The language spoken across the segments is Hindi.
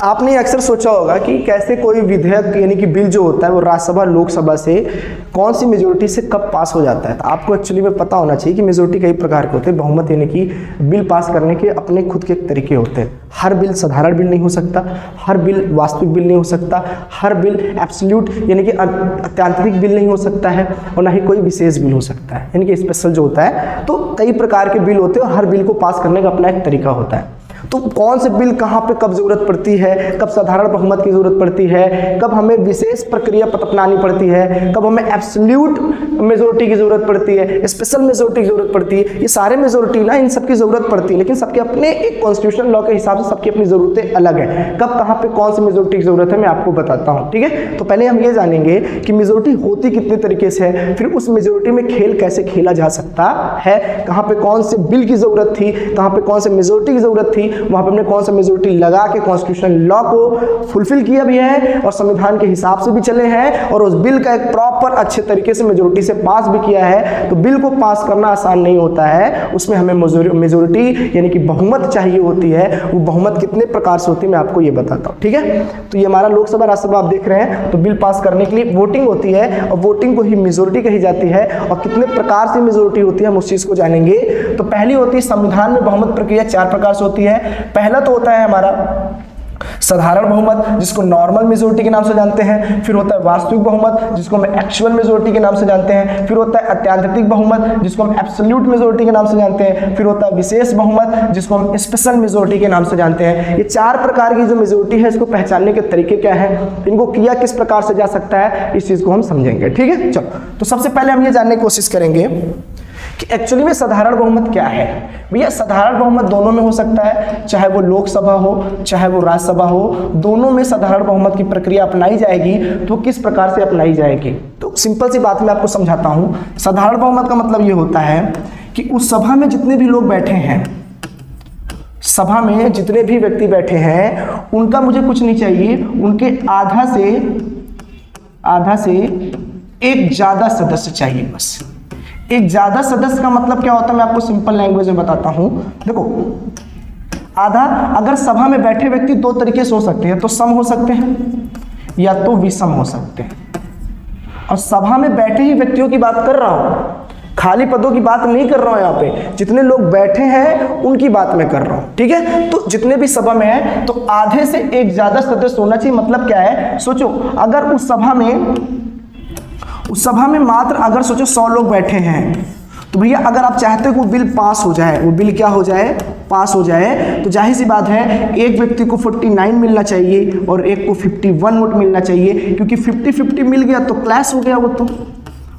आपने अक्सर सोचा होगा कि कैसे कोई विधेयक यानी कि बिल जो होता है वो राज्यसभा लोकसभा से कौन सी मेजोरिटी से कब पास हो जाता है। तो आपको एक्चुअली में पता होना चाहिए कि मेजोरिटी कई प्रकार के होते हैं। बहुमत यानी कि बिल पास करने के अपने खुद के तरीके होते हैं। हर बिल साधारण बिल नहीं हो सकता, हर बिल वास्तविक बिल नहीं हो सकता, हर बिल एब्सोल्यूट यानी कि अत्यांतरिक बिल नहीं हो सकता है, और ना ही कोई विशेष बिल हो सकता है यानी कि स्पेशल जो होता है। तो कई प्रकार के बिल होते हैं और हर बिल को पास करने का अपना एक तरीका होता है। तो कौन से बिल कहाँ पे कब जरूरत पड़ती है, कब साधारण बहुमत की जरूरत पड़ती है, कब हमें विशेष प्रक्रिया अपनानी पड़ती है, कब हमें एब्सोल्यूट मेजोरिटी की जरूरत पड़ती है, स्पेशल मेजोरिटी की जरूरत पड़ती है, ये सारे मेजोरिटी ना इन सबकी जरूरत पड़ती है, लेकिन सबके अपने एक कॉन्स्टिट्यूशनल लॉ के हिसाब से सबकी अपनी जरूरतें अलग है। कब कहाँ पे कौन सी मेजोरिटी की जरूरत है मैं आपको बताता हूँ, ठीक है। तो पहले हम ये जानेंगे कि मेजोरिटी होती कितने तरीके से है, फिर उस मेजोरिटी में खेल कैसे खेला जा सकता है, कहाँ पे कौन से बिल की जरूरत थी, कहाँ पे कौन से मेजोरिटी की जरूरत थी, वहां पे हमने कौन सा मेजोरिटी लगा के कॉन्स्टिट्यूशनल लॉ को फुलफिल किया भी है और संविधान के हिसाब से भी चले हैं, और उस बिल का एक प्रॉपर अच्छे तरीके से मेजोरिटी से पास भी किया है। तो बिल को पास करना आसान नहीं होता है, उसमें हमें मेजोरिटी यानी कि बहुमत चाहिए होती है। वो बहुमत कितने प्रकार से होती है मैं आपको ये बताता हूँ, ठीक है। तो ये हमारा लोकसभा राज्यसभा आप देख रहे हैं। तो बिल पास करने के लिए वोटिंग होती है और वोटिंग को ही मेजोरिटी कही जाती है। और कितने प्रकार से मेजोरिटी होती है हम उस चीज को जानेंगे। तो पहली होती है संविधान में बहुमत प्रक्रिया 4 प्रकार से होती है। पहला तो होता है हमारा साधारण बहुमत, जिसको नॉर्मल मेजोरिटी के नाम से जानते हैं। फिर होता है वास्तविक बहुमत, जिसको हम एक्चुअल मेजोरिटी के नाम से जानते हैं। फिर होता है अत्यांतरिक बहुमत, जिसको हम एब्सोल्यूट मेजोरिटी के नाम से जानते हैं। फिर होता है विशेष बहुमत, जिसको हम स्पेशल मेजोरिटी के नाम से जानते हैं। ये 4 प्रकार की जो मेजोरिटी है इसको पहचानने के तरीके क्या है, इनको किया किस प्रकार से जा सकता है, इस चीज को हम समझेंगे, ठीक है। चलो, तो सबसे पहले हम ये जानने की कोशिश करेंगे कि एक्चुअली में साधारण बहुमत क्या है। भैया साधारण बहुमत दोनों में हो सकता है, चाहे वो लोकसभा हो चाहे वो राज्यसभा हो, दोनों में साधारण बहुमत की प्रक्रिया अपनाई जाएगी। तो किस प्रकार से अपनाई जाएगी, तो सिंपल सी बात मैं आपको समझाता हूं। साधारण बहुमत का मतलब ये होता है कि उस सभा में जितने भी लोग बैठे हैं, सभा में जितने भी व्यक्ति बैठे हैं, उनका मुझे कुछ नहीं चाहिए, उनके आधा से एक ज्यादा सदस्य चाहिए बस। एक ज्यादा सदस्य का मतलब क्या होता है मैं आपको सिंपल लैंग्वेज में बताता हूं। देखो, आधा, अगर सभा में बैठे व्यक्ति 2 तरीके से हो सकते हैं, तो सम हो सकते हैं या तो विषम हो सकते हैं। और सभा में बैठे ही व्यक्तियों की बात कर रहा हूं, खाली पदों की बात नहीं कर रहा हूं। यहाँ पे जितने लोग बैठे हैं उनकी बात मैं कर रहा हूं, ठीक है। तो जितने भी सभा में है तो आधे से एक ज्यादा सदस्य होना चाहिए। मतलब क्या है, सोचो अगर उस सभा में मात्र अगर सोचो 100 लोग बैठे हैं, तो भैया अगर आप चाहते हो कि वो बिल पास हो जाए, वो बिल क्या हो जाए, पास हो जाए, तो जाहिर सी बात है एक व्यक्ति को 49 मिलना चाहिए और एक को 51 वोट मिलना चाहिए, क्योंकि 50-50 मिल गया तो क्लैश हो गया,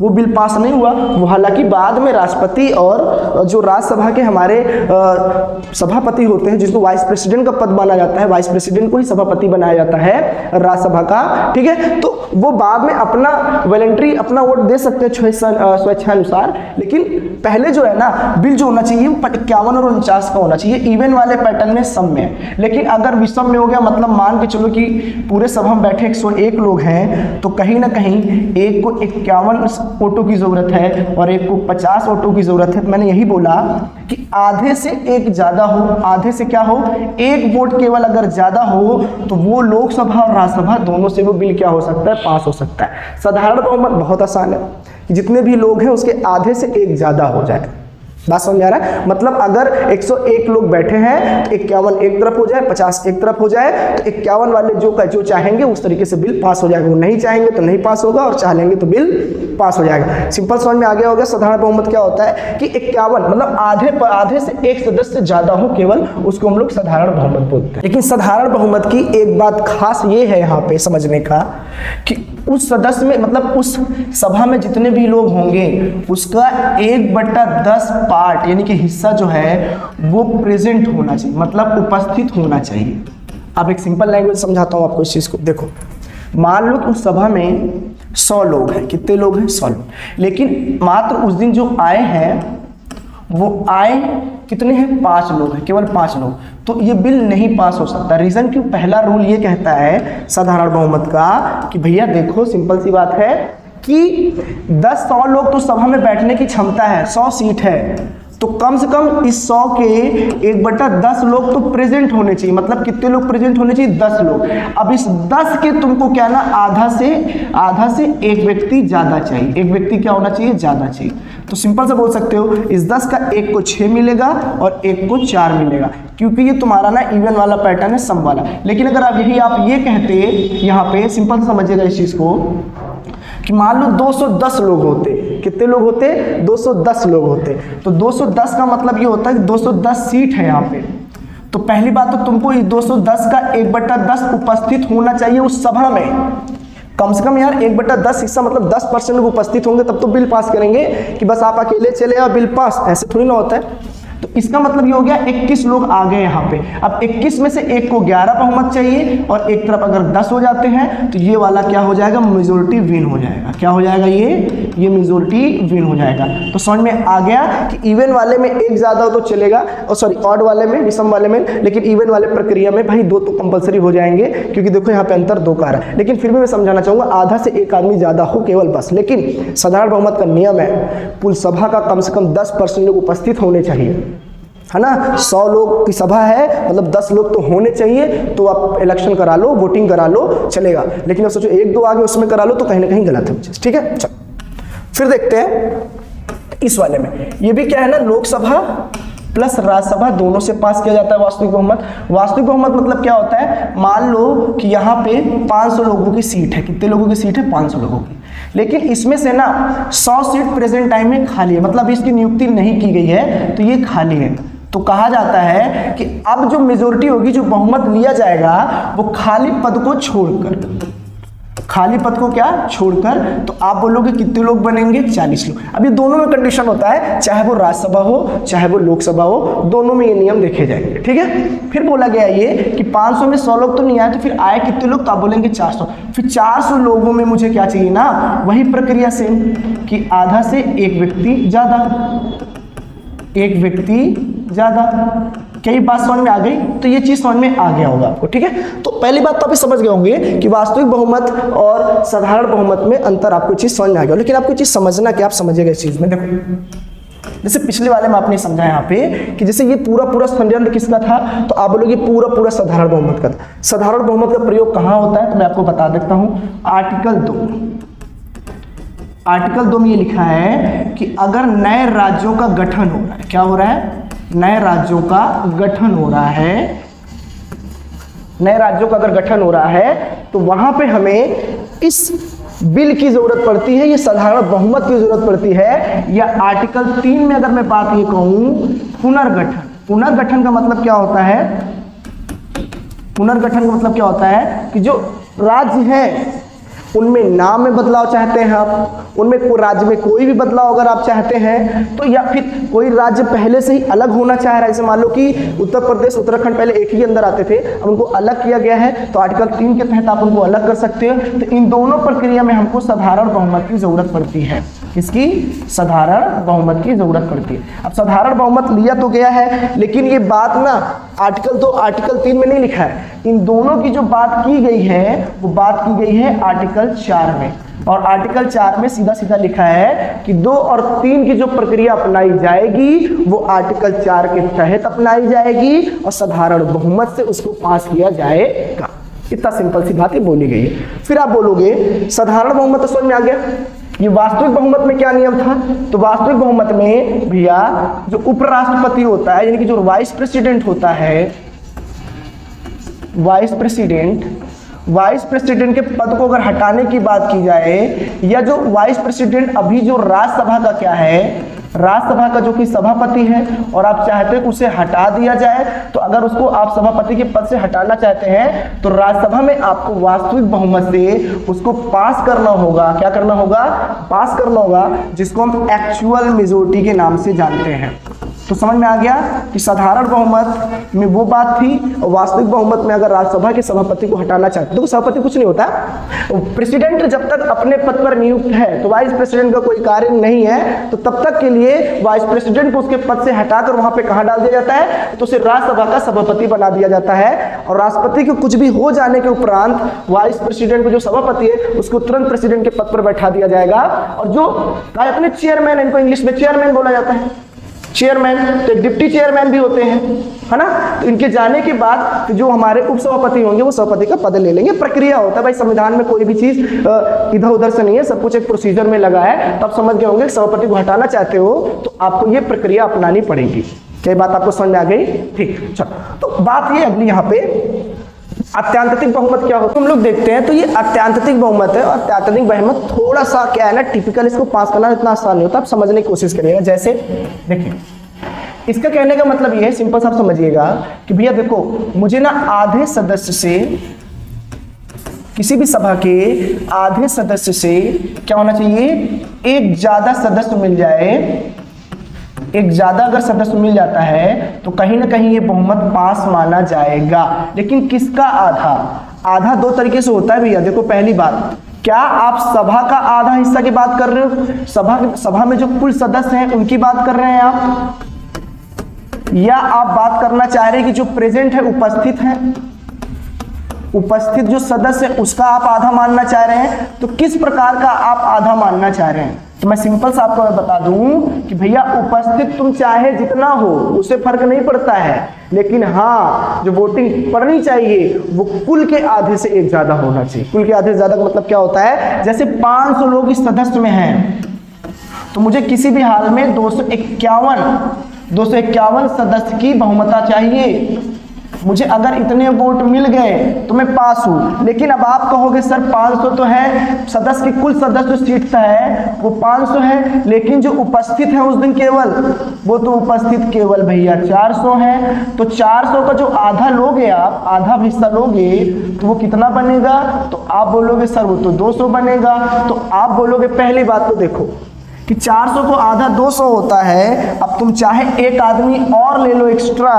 वो बिल पास नहीं हुआ। वो हालांकि बाद में राष्ट्रपति और जो राज्यसभा के हमारे सभापति होते हैं, जिसको वाइस प्रेसिडेंट का पद माना जाता है, वाइस प्रेसिडेंट को ही सभापति बनाया जाता है राज्यसभा का, ठीक है। तो वो बाद में अपना वॉलंटरी अपना वोट दे सकते हैं स्वेच्छानुसार। लेकिन पहले जो है ना, बिल जो होना चाहिए 51 और 49 का होना चाहिए, इवन वाले पैटर्न में, सम में। लेकिन अगर विषम में हो गया, मतलब मान के चलो कि पूरे सभा में बैठे 101 लोग हैं, तो कहीं ना कहीं एक को 51 वोटों की जरूरत है और एक को 50 वोटों की जरूरत है। तो मैंने यही बोला कि आधे से एक ज्यादा हो, आधे से क्या हो, एक वोट केवल अगर ज्यादा हो, तो वो लोकसभा और राज्यसभा दोनों से वो बिल क्या हो सकता है, पास हो सकता है। साधारण बहुमत बहुत आसान है कि जितने भी लोग हैं उसके आधे से एक ज्यादा हो जाए। बात समझ में आ रहा है। मतलब अगर 101 लोग बैठे हैं, 51 एक तरफ हो जाए, 50 एक तरफ हो जाए, तो 51 वाले जो चाहेंगे उस तरीके से बिल पास हो जाएगा। वो नहीं चाहेंगे तो नहीं पास होगा, और चाहेंगे तो बिल पास हो जाएगा। सिंपल समझ में आ गया होगा। साधारण बहुमत क्या होता है कि 51 मतलब आधे से एक सदस्य ज्यादा हो केवल, उसको हम लोग साधारण बहुमत बोलते हैं। लेकिन साधारण बहुमत की एक बात खास ये है यहाँ पे समझने का कि उस सदस्य में, मतलब उस सभा में जितने भी लोग होंगे उसका 1/10 पार्ट यानी कि हिस्सा जो है वो प्रेजेंट होना चाहिए, मतलब उपस्थित होना चाहिए। अब एक सिंपल लैंग्वेज समझाता हूं आपको इस चीज को। देखो, मान लो कि उस सभा में 100 लोग हैं। कितने लोग हैं? 100 लोग। लेकिन मात्र उस दिन जो आए हैं वो आए कितने हैं? 5 लोग हैं, केवल 5 लोग। तो ये बिल नहीं पास हो सकता। रीजन क्यों? पहला रूल ये कहता है साधारण बहुमत का कि भैया देखो, सिंपल सी बात है कि 100 लोग तो सभा में बैठने की क्षमता है, 100 सीट है, तो कम से कम इस 100 के 1/10 लोग तो प्रेजेंट होने चाहिए। मतलब कितने लोग प्रेजेंट होने चाहिए? 10 लोग। अब इस 10 के तुमको क्या ना आधा से एक व्यक्ति ज्यादा चाहिए। एक व्यक्ति क्या होना चाहिए? ज्यादा चाहिए। तो सिंपल से बोल सकते हो इस 10 का एक को 6 मिलेगा और एक को 4 मिलेगा, क्योंकि ये तुम्हारा ना इवन वाला पैटर्न है, सम वाला। लेकिन अगर आप ये कहते यहाँ पे सिंपल समझिएगा इस चीज को कि मान लो 210 लोग होते। कितने लोग होते? 210 लोग होते। तो 210 का मतलब ये होता है कि 210 सीट है यहाँ पे। तो पहली बात तो तुमको इस 210 का 1/10 उपस्थित होना चाहिए उस सभा में। कम से कम यार 1/10 हिस्सा, मतलब 10% लोग उपस्थित होंगे तब तो बिल पास करेंगे। कि बस आप अकेले चले और बिल पास, ऐसे थोड़ी ना होता है। तो इसका मतलब ये हो गया 21 लोग आ गए यहाँ पे। अब 21 में से एक को 11 बहुमत चाहिए और एक तरफ अगर 10 हो जाते हैं तो ये वाला क्या हो जाएगा? मेजोरिटी विन हो जाएगा। क्या हो जाएगा? ये मेजोरिटी विन हो जाएगा। तो समझ में आ गया कि इवन वाले में एक ज्यादा हो तो चलेगा, और सॉरी ऑड वाले में, विषम वाले में, लेकिन इवन वाले प्रक्रिया में भाई 2 तो कंपलसरी हो जाएंगे, क्योंकि देखो यहाँ पे अंतर 2 का रहा है। लेकिन फिर भी मैं समझाना चाहूंगा आधा से एक आदमी ज्यादा हो केवल बस। लेकिन साधारण बहुमत का नियम है कुल सभा का कम से कम 10% लोग उपस्थित होने चाहिए, है ना। 100 लोग की सभा है, मतलब 10 लोग तो होने चाहिए। तो आप इलेक्शन करा लो, वोटिंग करा लो, चलेगा। लेकिन अब सोचो 1-2 आगे उसमें करा लो तो कहीं ना कहीं गलत है चीज। ठीक है, चलो फिर देखते हैं इस वाले में। ये भी क्या है ना, लोकसभा प्लस राज्यसभा दोनों से पास किया जाता है वास्तविक बहुमत। वास्तविक बहुमत मतलब क्या होता है? मान लो कि यहाँ पे 500 लोगों की सीट है। कितने लोगों की सीट है? 500 लोगों की। लेकिन इसमें से ना 100 सीट प्रेजेंट टाइम में खाली है, मतलब इसकी नियुक्ति नहीं की गई है, तो ये खाली है। तो कहा जाता है कि अब जो मेजोरिटी होगी, जो बहुमत लिया जाएगा, वो खाली पद को छोड़कर, खाली पद को क्या छोड़कर, तो आप बोलोगे कितने लोग बनेंगे? 40 लोग। अब ये दोनों में कंडीशन होता है, चाहे वो राज्यसभा हो चाहे वो लोकसभा हो, दोनों में ये नियम देखे जाएंगे। ठीक है, फिर बोला गया ये कि 500 में 100 लोग तो नहीं आए, तो फिर आए कितने लोग? तो आप बोलेंगे 400। फिर 400 लोगों में मुझे क्या चाहिए ना, वही प्रक्रिया सेम कि आधा से एक व्यक्ति ज्यादा, एक व्यक्ति ज्यादा। क्या ये बात समझ में आ गई? तो ये चीज समझ में आ गया होगा आपको। ठीक है, तो पहली बात तो आप समझ गए होंगे कि वास्तविक बहुमत और साधारण बहुमत में अंतर आपको चीज समझ में आ गया। लेकिन आपको चीज समझना क्या, आप समझिएगा इस चीज में। देखो जैसे पिछले वाले में आपने समझा यहाँ पे कि जैसे ये पूरा षड्यंत्र किसका था, तो आप बोलोगे पूरा साधारण बहुमत का था। साधारण बहुमत का प्रयोग कहाँ होता है? तो मैं आपको बता देता हूँ। आर्टिकल 2 में ये लिखा है कि अगर नए राज्यों का गठन हो रहा है, क्या हो रहा है? नए राज्यों का गठन हो रहा है। नए राज्यों का अगर गठन हो रहा है तो वहां पे हमें इस बिल की जरूरत पड़ती है, ये साधारण बहुमत की जरूरत पड़ती है। या आर्टिकल 3 में अगर मैं बात ये कहूं, पुनर्गठन का मतलब क्या होता है? पुनर्गठन का मतलब क्या होता है कि जो राज्य है उनमें नाम में बदलाव चाहते हैं आप, उनमें राज्य में कोई भी बदलाव अगर आप चाहते हैं तो, या फिर कोई राज्य पहले से ही अलग होना चाह रहा है, जैसे मान लो कि उत्तर प्रदेश उत्तराखंड पहले एक ही अंदर आते थे, अब उनको अलग किया गया है, तो आर्टिकल 3 के तहत आप उनको अलग कर सकते हो। तो इन दोनों प्रक्रिया में हमको साधारण बहुमत की जरूरत पड़ती है। किसकी? साधारण बहुमत की जरूरत पड़ती है। अब साधारण बहुमत लिया तो गया है, लेकिन ये बात ना आर्टिकल 2 आर्टिकल 3 में नहीं लिखा है। इन दोनों की जो बात की गई है वो बात की गई है आर्टिकल 4 में। और आर्टिकल 4 में सीधा लिखा है कि 2 और 3 की जो प्रक्रिया अपनाई जाएगी वो आर्टिकल 4 के तहत अपनाई जाएगी और साधारण बहुमत से उसको पास किया जाएगा। इतना सिंपल सी बात ही बोली गई है। फिर आप बोलोगे साधारण बहुमत तो समझ में आ गया। ये वास्तविक बहुमत में क्या नियम था? तो वास्तविक बहुमत में भैया जो उपराष्ट्रपति होता है, यानी कि जो वाइस प्रेसिडेंट होता है, वाइस प्रेसिडेंट के पद को अगर हटाने की बात की जाए, या जो वाइस प्रेसिडेंट अभी जो राज्यसभा का क्या है, राज्यसभा का जो कि सभापति है, और आप चाहते हैं कि उसे हटा दिया जाए, तो अगर उसको आप सभापति के पद से हटाना चाहते हैं तो राज्यसभा में आपको वास्तविक बहुमत से उसको पास करना होगा। क्या करना होगा? पास करना होगा, जिसको हम एक्चुअल मेजोरिटी के नाम से जानते हैं। तो समझ में आ गया कि साधारण बहुमत में वो बात थी, और वास्तविक बहुमत में अगर राज्यसभा के सभापति को हटाना चाहते तो सभापति कुछ नहीं होता, प्रेसिडेंट जब तक अपने पद पर नियुक्त है तो वाइस प्रेसिडेंट का कोई कार्य नहीं है, तो तब तक के लिए वाइस प्रेसिडेंट को उसके पद से हटाकर वहां पे कहां डाल दिया जाता है? तो उसे राज्यसभा का सभापति बना दिया जाता है। और राष्ट्रपति के कुछ भी हो जाने के उपरांत वाइस प्रेसिडेंट को जो सभापति है उसको तुरंत प्रेसिडेंट के पद पर बैठा दिया जाएगा। और जो अपने चेयरमैन, इनको इंग्लिश में चेयरमैन बोला जाता है, चेयरमैन, तो एक डिप्टी चेयरमैन भी होते हैं, है ना। तो इनके जाने के बाद जो हमारे उपसभापति होंगे वो सभापति का पद ले लेंगे। प्रक्रिया होता है भाई, संविधान में कोई भी चीज इधर उधर से नहीं है, सब कुछ एक प्रोसीजर में लगा है। तो आप समझ गए होंगे, सभापति को हटाना चाहते हो तो आपको ये प्रक्रिया अपनानी पड़ेगी। क्या बात आपको समझ में आ गई? ठीक, चलो। तो बात ये अगली यहाँ पे, अत्यांतरिक बहुमत क्या होता है, हम लोग देखते हैं। तो ये अत्यांतरिक बहुमत है, और अत्यांतरिक बहुमत थोड़ा सा क्या है ना, टिपिकल, इसको पास करना इतना आसान नहीं होता, आप समझने की कोशिश करिएगा। जैसे देखिए, इसका कहने का मतलब ये है, सिंपल सा आप समझिएगा कि भैया देखो, मुझे ना आधे सदस्य से, किसी भी सभा के आधे सदस्य से क्या होना चाहिए, एक ज्यादा सदस्य मिल जाए। एक ज्यादा अगर सदस्य मिल जाता है तो कहीं ना कहीं ये बहुमत पास माना जाएगा। लेकिन किसका आधा? आधा दो तरीके से होता है भैया। देखो, पहली बात, क्या आप सभा का आधा हिस्सा की बात कर रहे हो, सभा में जो कुल सदस्य हैं उनकी बात कर रहे हैं आप, या आप बात करना चाह रहे हैं कि जो प्रेजेंट है, उपस्थित है, उपस्थित जो सदस्य है उसका आप आधा मानना चाह रहे हैं? तो किस प्रकार का आप आधा मानना चाह रहे हैं? तो मैं सिंपल सा आपको बता दूं कि भैया उपस्थित तुम चाहे जितना हो, उससे फर्क नहीं पड़ता है, लेकिन हाँ, जो वोटिंग पड़नी चाहिए वो कुल के आधे से एक ज्यादा होना चाहिए। कुल के आधे से ज्यादा का मतलब क्या होता है? जैसे 500 लोग इस सदस्य में हैं, तो मुझे किसी भी हाल में 251 सदस्य की बहुमत चाहिए। मुझे अगर इतने वोट मिल गए तो मैं पास हूं। लेकिन अब आप कहोगे सर 500 तो है, सदस्य की कुल सदस्य सीट है वो 500 है, लेकिन जो उपस्थित है उस दिन केवल, वो तो उपस्थित केवल भैया 400 है। तो 400 का जो आधा लोगे आप, आधा हिस्सा लोगे, तो वो कितना बनेगा? तो आप बोलोगे सर वो तो 200 बनेगा। तो आप बोलोगे, पहली बात तो देखो कि 400 को आधा 200 होता है। अब तुम चाहे एक आदमी और ले लो एक्स्ट्रा,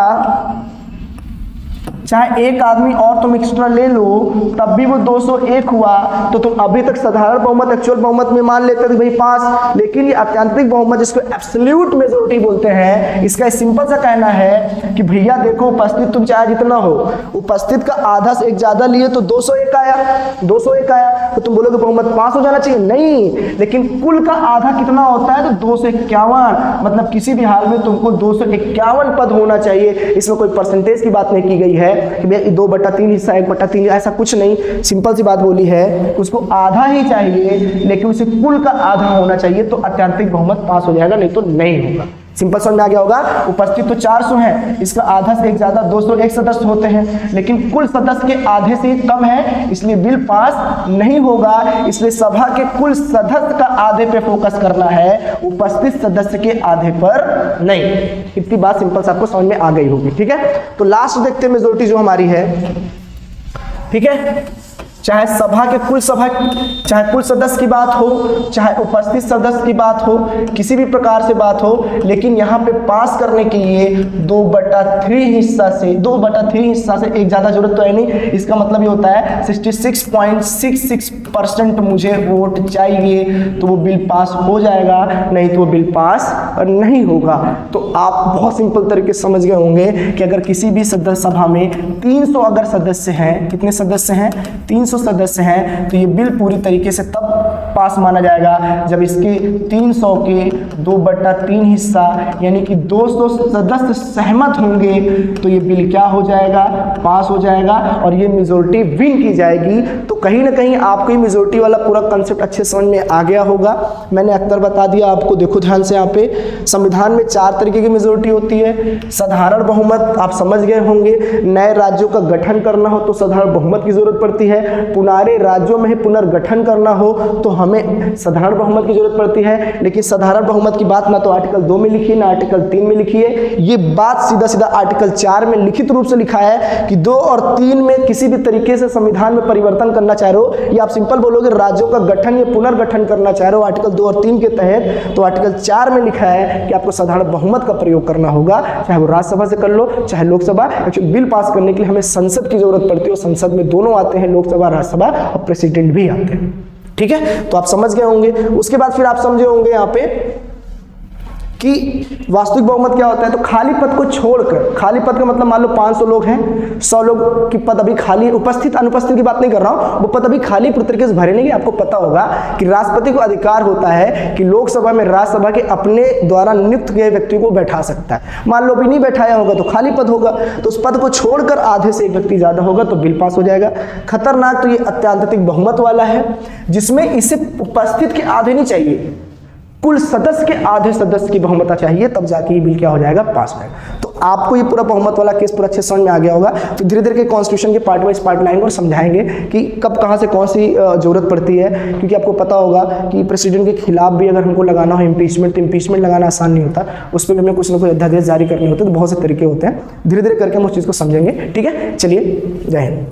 चाहे एक आदमी और तुम एक्स्ट्रा ले लो, तब भी वो 201 हुआ। तो तुम अभी तक साधारण बहुमत, एक्चुअल बहुमत में मान लेते थे भाई पास। लेकिन ये अत्यंतिक बहुमत, जिसको एब्सोल्यूट मेजॉरिटी बोलते हैं, इसका सिंपल सा कहना है कि भैया देखो, उपस्थित तुम चाहे जितना हो, उपस्थित का आधा से एक ज्यादा लिए तो 201 आया, 201 आया। तो तुम बोलोगे बहुमत पास हो जाना चाहिए? नहीं, लेकिन कुल का आधा कितना होता है? तो 251, मतलब किसी भी हाल में तुमको 251 पद होना चाहिए। इसमें कोई परसेंटेज की बात नहीं की गई है कि भैया 2/3 हिस्सा, 1/3, ऐसा कुछ नहीं। सिंपल सी बात बोली है, उसको आधा ही चाहिए, लेकिन उसे कुल का आधा होना चाहिए, तो अत्यंतिक बहुमत पास हो जाएगा, नहीं तो नहीं होगा। सिंपल समझ में आ गया होगा। उपस्थित तो 400 है, इसका आधा से एक ज्यादा 201 सदस्य होते हैं, लेकिन कुल सदस्य के आधे से कम है, इसलिए बिल पास नहीं होगा। इसलिए सभा के कुल सदस्य का आधे पे फोकस करना है, उपस्थित सदस्य के आधे पर नहीं। इतनी बात सिंपल से आपको समझ में आ गई होगी, ठीक है। तो लास्ट देखते हैं मेजॉरिटी जो हमारी है, ठीक है। चाहे सभा के चाहे कुल सदस्य की बात हो, चाहे उपस्थित सदस्य की बात हो, किसी भी प्रकार से बात हो, लेकिन यहाँ पे पास करने के लिए 2/3 हिस्सा से एक ज्यादा जरूरत तो है नहीं। इसका मतलब ये होता है 66.66% मुझे वोट चाहिए, तो वो बिल पास हो जाएगा, नहीं तो वो बिल पास नहीं होगा। तो आप बहुत सिंपल तरीके से समझ गए होंगे कि अगर किसी भी सदस्य सभा में 300 अगर सदस्य हैं, कितने सदस्य हैं? 300 सदस्य हैं, तो ये बिल पूरी तरीके से तब पास माना जाएगा जब इसके 300 के 2/3 हिस्सा यानी कि 200 सदस्य सहमत होंगे, तो ये बिल क्या हो जाएगा? पास हो जाएगा, और ये मेजॉरिटी विन की जाएगी। तो कहीं ना कहीं आपको ये मेजॉरिटी वाला पूरा कंसेप्ट अच्छे समझ में आ गया होगा। मैंने अक्सर बता दिया आपको, देखो ध्यान से। यहाँ पे संविधान में 4 तरीके की मेजॉरिटी होती है। साधारण बहुमत आप समझ गए होंगे, नए राज्यों का गठन करना हो तो साधारण बहुमत की जरूरत पड़ती है। पुराने राज्यों में पुनर्गठन करना हो तो हमें साधारण बहुमत की जरूरत पड़ती है। लेकिन साधारण बहुमत की बात ना तो आर्टिकल 2 में लिखी है, ना आर्टिकल 3 में लिखी है। ये बात सीधा सीधा आर्टिकल 4 में लिखित रूप से लिखा है कि 2 और 3 में किसी भी तरीके से संविधान में परिवर्तन करना चाह रहे हो, या आप सिंपल बोलोगे राज्यों का गठन या पुनर्गठन करना चाह रहे हो आर्टिकल 2 और 3 के तहत, तो आर्टिकल 4 में लिखा है कि आपको साधारण बहुमत का प्रयोग करना होगा, चाहे वो राज्यसभा से कर लो चाहे लोकसभा। एक्चुअली बिल पास करने के लिए हमें संसद की जरूरत पड़ती है, और संसद में दोनों आते हैं, लोकसभा राज्यसभा, और प्रेसिडेंट भी आते हैं, ठीक है। तो आप समझ गए होंगे। उसके बाद फिर आप समझे होंगे यहाँ पे कि वास्तविक बहुमत क्या होता है, तो खाली पद को छोड़कर, खाली पद का मतलब मान लो 500 लोग हैं, 100 लोग की पद अभी खाली, उपस्थित अनुपस्थित की बात नहीं कर रहा हूं, वो पद अभी खाली पूरी तरीके से भरे नहीं। आपको पता होगा कि राष्ट्रपति को अधिकार होता है कि लोकसभा में राज्यसभा के अपने द्वारा नियुक्त किए व्यक्ति को बैठा सकता है। मान लो भी नहीं बैठाया होगा तो खाली पद होगा, तो उस पद को छोड़कर आधे से एक व्यक्ति ज्यादा होगा तो बिल पास हो जाएगा। खतरनाक तो ये अत्यंतिक बहुमत वाला है, जिसमें इसे उपस्थित के आधे नहीं चाहिए, कुल सदस्य के आधे सदस्य की बहुमत चाहिए, तब जाके ये बिल क्या हो जाएगा, पास हो जाएगा। तो आपको ये पूरा बहुमत वाला केस पूरा अच्छे समझ में आ गया होगा। तो धीरे धीरे के कॉन्स्टिट्यूशन के पार्ट वाइज पार्ट लाएंगे और समझाएंगे कि कब कहाँ से कौन सी जरूरत पड़ती है, क्योंकि आपको पता होगा कि प्रेसिडेंट के खिलाफ भी अगर हमको लगाना हो इम्पीचमेंट, तो इम्पीचमेंट लगाना आसान नहीं होता, उस पर भी हमें कुछ ना कुछ अध्यादेश जारी करने होते हैं, तो बहुत से तरीके होते हैं। धीरे धीरे करके हम उस चीज़ को समझेंगे। ठीक है, चलिए, जय हिंद।